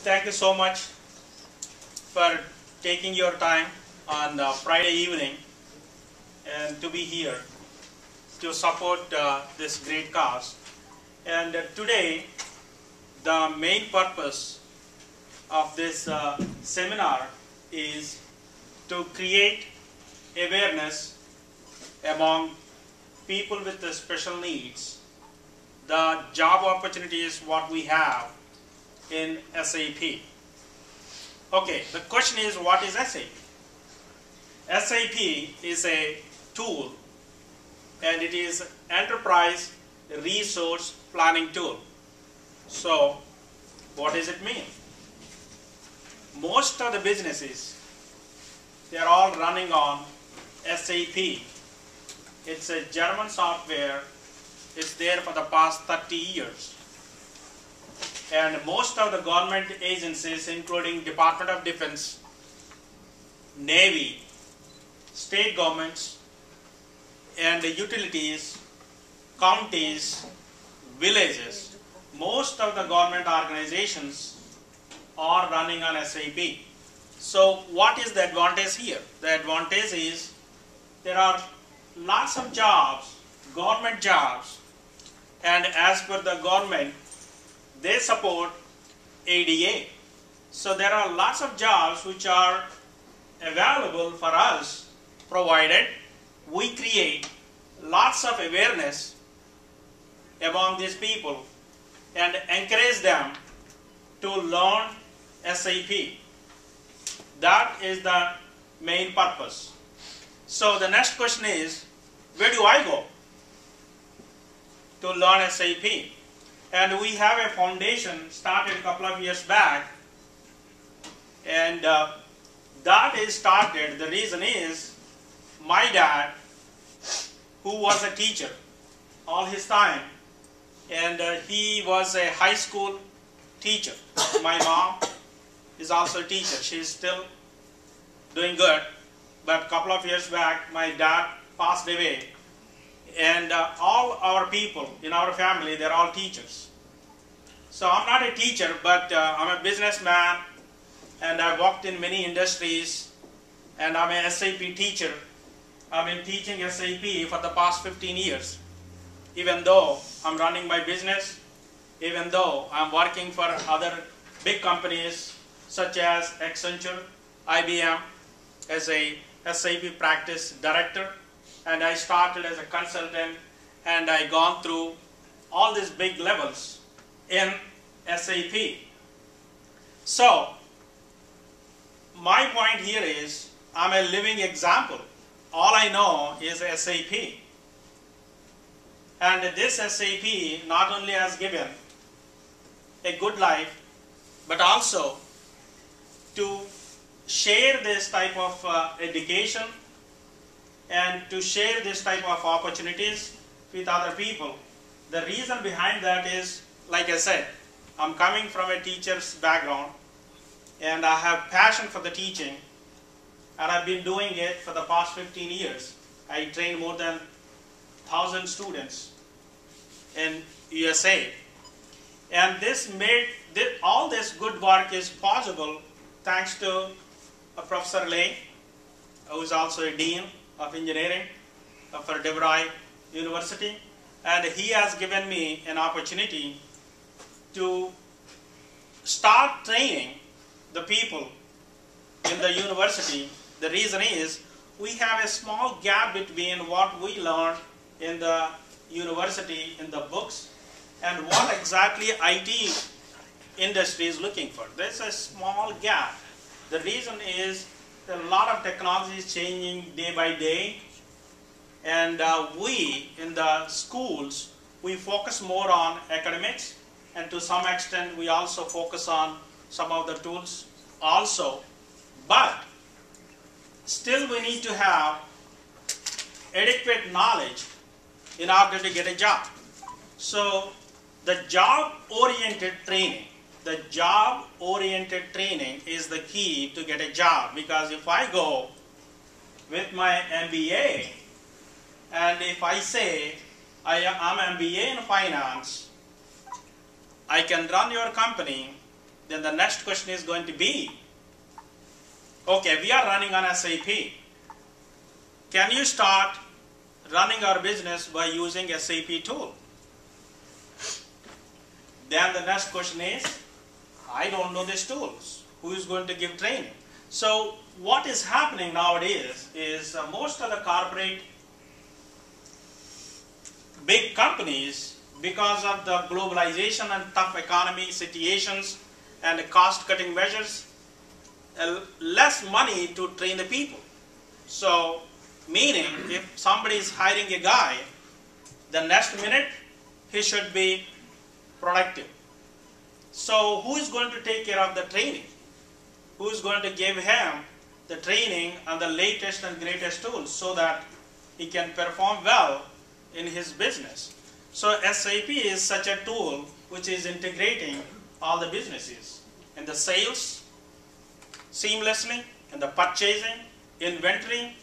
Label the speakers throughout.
Speaker 1: Thank you so much for taking your time on Friday evening and to be here to support this great cause. And today, the main purpose of this seminar is to create awareness among people with the special needs, the job opportunities what we have in SAP. Okay, the question is, what is SAP? SAP is a tool, and it is enterprise resource planning tool. So what does it mean? Most of the businesses, they are all running on SAP. It's a German software. It's there for the past 30 years. And most of the government agencies, including Department of Defense, Navy, state governments, and the utilities, counties, villages, most of the government organizations are running on SAP. So what is the advantage here? The advantage is there are lots of jobs, government jobs, and as per the government, they support ADA. So there are lots of jobs which are available for us, provided we create lots of awareness among these people and encourage them to learn SAP. That is the main purpose. So the next question is, where do I go to learn SAP? And we have a foundation started a couple of years back, and that is started. The reason is my dad, who was a teacher all his time, and he was a high school teacher. My mom is also a teacher. She is still doing good, but a couple of years back my dad passed away, and all our people in our family, they're all teachers. So I'm not a teacher, but I'm a businessman, and I worked in many industries, and I'm a SAP teacher. I've been teaching SAP for the past 15 years. Even though I'm running my business, even though I'm working for other big companies such as Accenture, IBM, as a SAP practice director, and I started as a consultant, and I gone through all these big levels in SAP. So my point here is, I'm a living example. All I know is SAP. And this SAP not only has given a good life, but also to share this type of education and to share this type of opportunities with other people. The reason behind that is, like I said, I'm coming from a teacher's background, and I have passion for the teaching, and I've been doing it for the past 15 years. I trained more than 1,000 students in USA. And all this good work is possible thanks to Professor Lay, who is also a Dean of Engineering for DeVry University. And he has given me an opportunity to start training the people in the university. The reason is, we have a small gap between what we learn in the university, in the books, and what exactly IT industry is looking for. There's a small gap. The reason is, a lot of technology is changing day by day, and we in the schools, we focus more on academics, and to some extent we also focus on some of the tools also, but still we need to have adequate knowledge in order to get a job. So the job-oriented training is the key to get a job, because if I go with my MBA, and if I say I'm MBA in finance, I can run your company then the next question is going to be, okay, we are running on SAP. Can you start running our business by using SAP tool? Then the next question is, I don't know these tools. Who is going to give training? So what is happening nowadays is most of the corporate big companies, because of the globalization and tough economy situations and cost-cutting measures, less money to train the people. So, meaning if somebody is hiring a guy, the next minute he should be productive. So, who is going to take care of the training? Who is going to give him the training and the latest and greatest tools so that he can perform well in his business? So SAP is such a tool which is integrating all the businesses in the sales seamlessly, in the purchasing, inventory,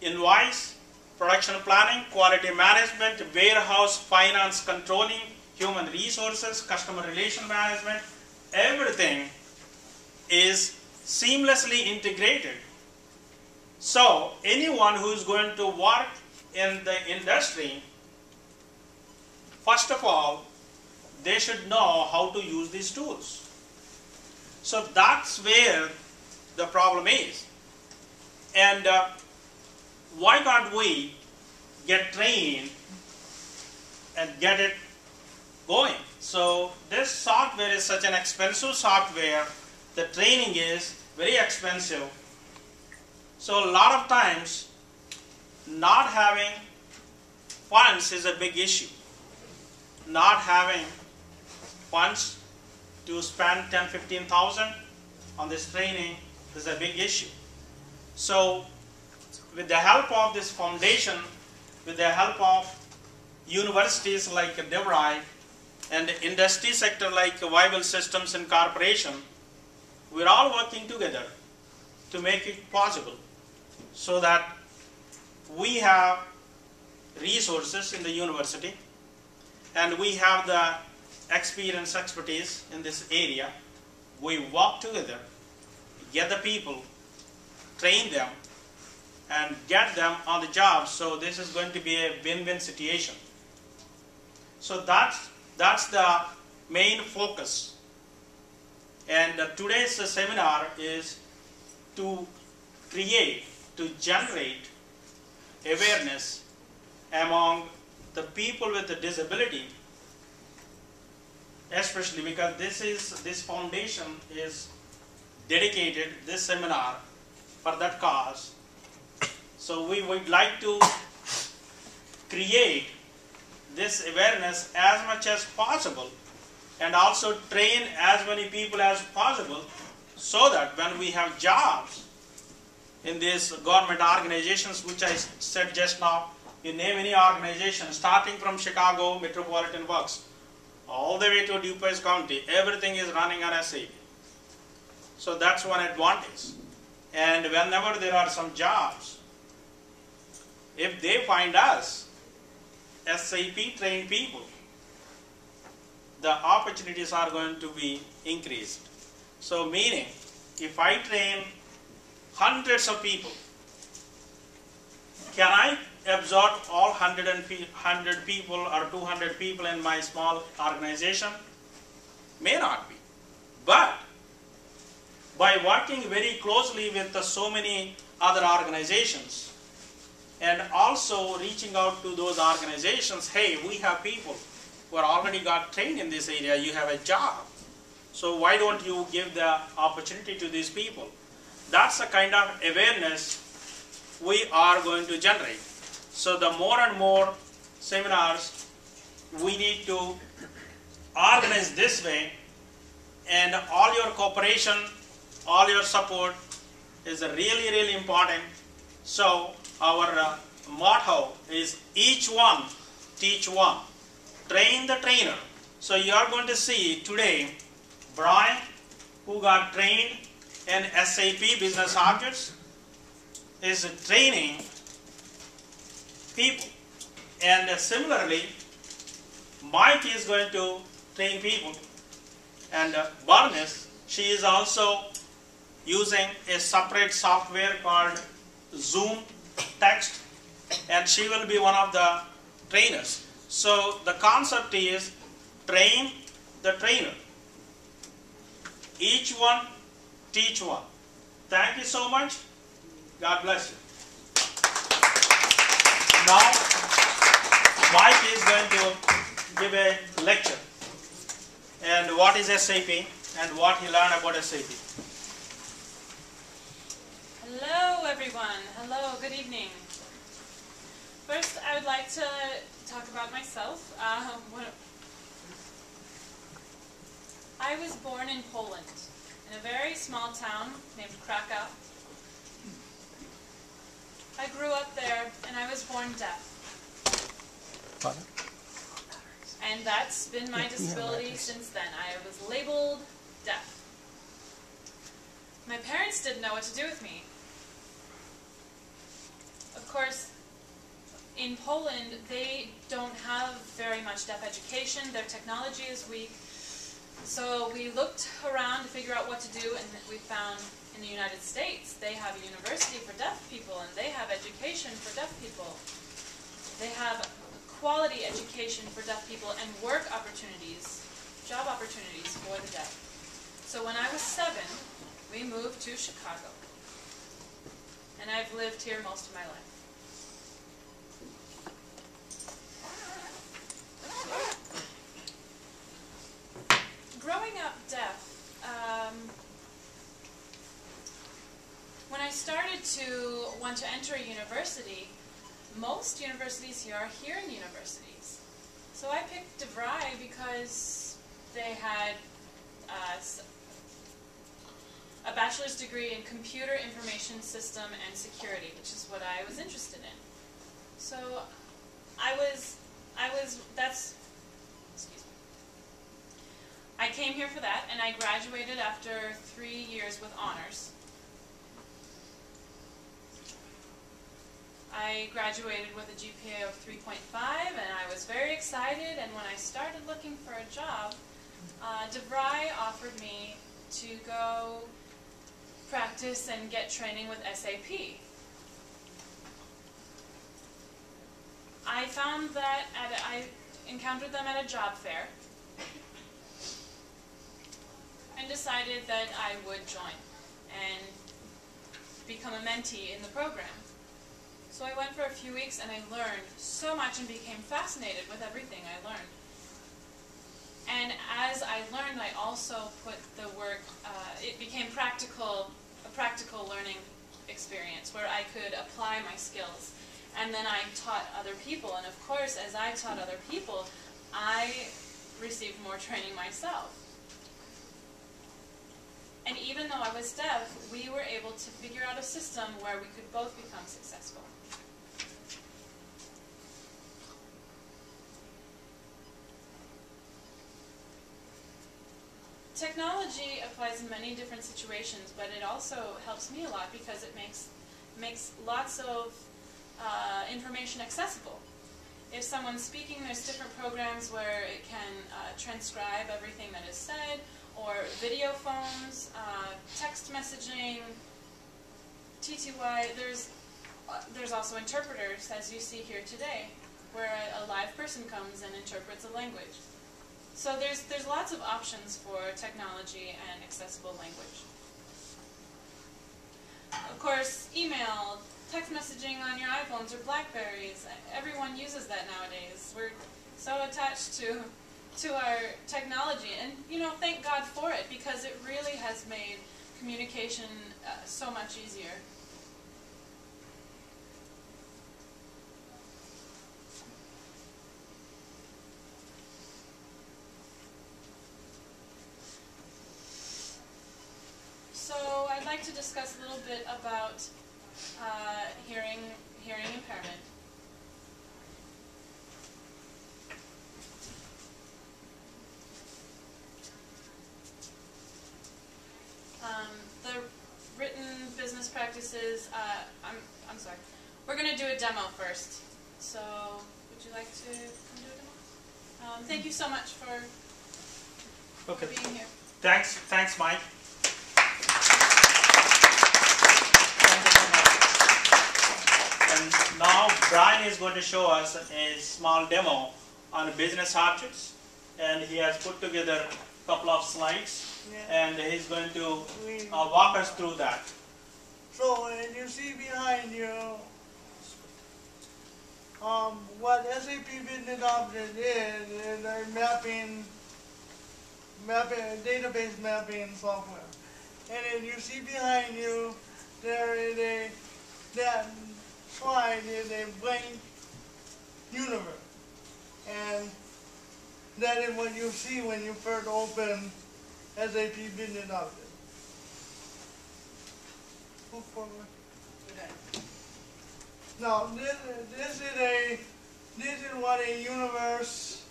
Speaker 1: invoice, production planning, quality management, warehouse, finance, controlling, human resources, customer relation management. Everything is seamlessly integrated. So anyone who is going to work in the industry, first of all, they should know how to use these tools. So that's where the problem is. And why can't we get trained and get it going? So this software is such an expensive software. The training is very expensive. So a lot of times, not having funds is a big issue. Not having funds to spend 10,000–15,000 on this training is a big issue. So with the help of this foundation, with the help of universities like DeVry and the industry sector like Viable Systems and Corporation, we're all working together to make it possible so that we have resources in the university and we have the experience, expertise in this area. We work together, get the people, train them, and get them on the job. So this is going to be a win-win situation. So that's the main focus. And today's seminar is to create, to generate awareness among the people with a disability, especially because this foundation is dedicated, this seminar, for that cause. So we would like to create this awareness as much as possible and also train as many people as possible so that when we have jobs in these government organizations, which I said just now, you name any organization, starting from Chicago Metropolitan Works, all the way to DuPage County, everything is running on SAP. So that's one advantage. And whenever there are some jobs, if they find us, SAP trained people, the opportunities are going to be increased. So meaning, if I train hundreds of people, can I absorb all 100 people or 200 people in my small organization? May not be. But by working very closely with so many other organizations and also reaching out to those organizations, hey, we have people who are already got trained in this area, you have a job. So why don't you give the opportunity to these people? That's the kind of awareness we are going to generate. So the more and more seminars we need to organize this way, and all your cooperation, all your support is really, really important. So our motto is each one, teach one, train the trainer. So you are going to see today Brian, who got trained in SAP Business Objects, is training people. And similarly, Mike is going to train people. And Barnes She is also using a separate software called Zoom Text, and she will be one of the trainers. So the concept is train the trainer. Each one, teach one. Thank you so much. God bless you. Now, Mike is going to give a lecture. And what is SAP and what he learned about SAP.
Speaker 2: Hello everyone. Hello, good evening. First, I would like to talk about myself. I was born in Poland, in a very small town named Krakow. I grew up there and I was born deaf. And that's been my disability since then. I was labeled deaf. My parents didn't know what to do with me. Of course, in Poland, they don't have very much deaf education. Their technology is weak. So we looked around to figure out what to do, and we found in the United States, they have a university for deaf people, and they have education for deaf people. They have quality education for deaf people and work opportunities, job opportunities for the deaf. So when I was 7, we moved to Chicago. And I've lived here most of my life. Growing up deaf, when I started to want to enter a university, most universities here are hearing universities. So I picked DeVry because they had a bachelor's degree in computer information system and security, which is what I was interested in. So I came here for that, and I graduated after 3 years with honors. I graduated with a GPA of 3.5, and I was very excited, and when I started looking for a job, DeVry offered me to go practice and get training with SAP. I found that I encountered them at a job fair and decided that I would join and become a mentee in the program. So I went for a few weeks and I learned so much and became fascinated with everything I learned. And as I learned, I also put the work, it became a practical learning experience where I could apply my skills. And then I taught other people, and of course, as I taught other people, I received more training myself. And even though I was deaf, we were able to figure out a system where we could both become successful. Technology applies in many different situations, but it also helps me a lot because it makes lots of information accessible. If someone's speaking, there's different programs where it can transcribe everything that is said, or video phones, text messaging, TTY. There's also interpreters, as you see here today, where a live person comes and interprets a language. So there's lots of options for technology and accessible language. Of course, email, text messaging on your iPhones or Blackberries, everyone uses that nowadays. We're so attached to our technology, and thank God for it, because it really has made communication so much easier. So I'd like to discuss a little bit about hearing impairment. The written business practices, I'm sorry. We're going to do a demo first. So would you like to come do a demo? Thank you so much for being here.
Speaker 1: Thanks, Mike. Brian is going to show us a small demo on business objects, and he has put together a couple of slides, and he's going to walk us through that.
Speaker 3: So, and you see behind you what SAP Business Object is a database mapping software. And then you see behind you, there is that slide is a blank universe. And that is what you see when you first open SAP Business Object. Move forward. Now, this is what a universe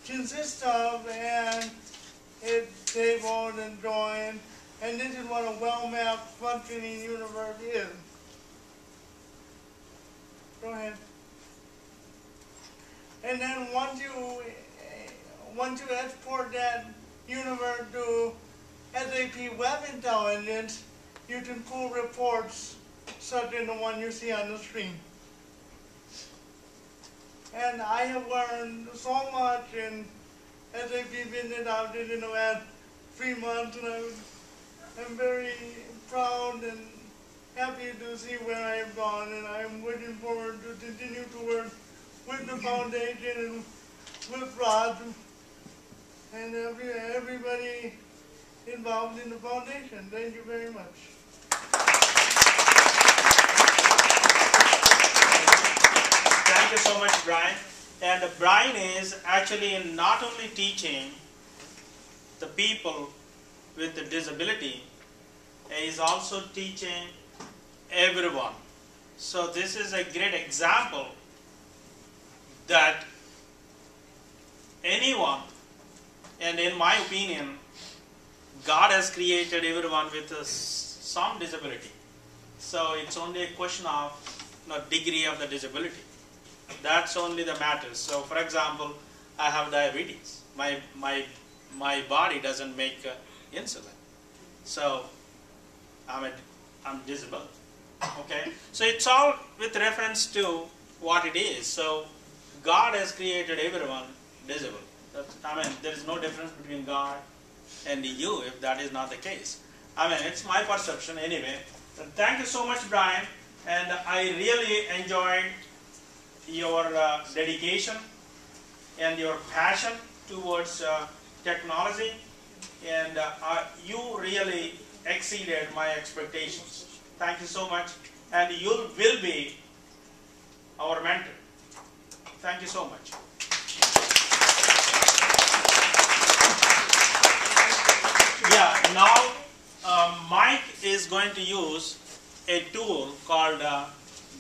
Speaker 3: consists of, and it's tabled and joined, and this is what a well-mapped functioning universe is. Go ahead. And then once you export that universe to SAP Web Intelligence, you can pull reports such as the one you see on the screen. And I have learned so much in SAP Business Object in the last 3 months, and I'm very proud and happy to see where I have gone, and I'm looking forward to continue to work with the foundation and with Rod and everybody involved in the foundation. Thank you very much.
Speaker 1: Thank you so much, Brian. And Brian is actually not only teaching the people with the disability, he is also teaching everyone. So this is a great example that anyone, and in my opinion, God has created everyone with some disability. So it's only a question of degree of the disability. That's only the matter. So for example, I have diabetes. My body doesn't make insulin. So I'm disabled. Okay? So it's all with reference to what it is. So God has created everyone disabled. There is no difference between God and you if that is not the case. It's my perception anyway. But thank you so much, Brian. And I really enjoyed your dedication and your passion towards technology. And you really exceeded my expectations. Thank you so much. And you will be our mentor. Thank you so much. Yeah, now Mike is going to use a tool called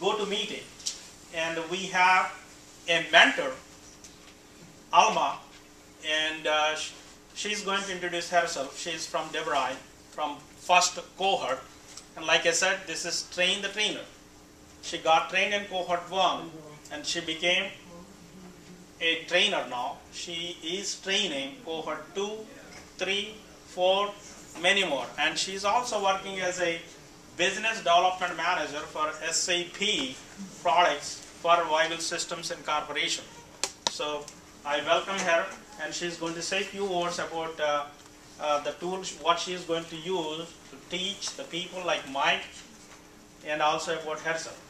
Speaker 1: GoToMeeting. And we have a mentor, Alma, and she's going to introduce herself. She's from DeVry, from first cohort. And like I said, this is Train the Trainer. She got trained in cohort 1, and she became a trainer now. She is training cohort 2, 3, 4, many more. And she's also working as a business development manager for SAP products for Viable Systems Incorporation. So I welcome her, and she's going to say a few words about the tool, what she is going to use to teach the people like Mike, and also about herself.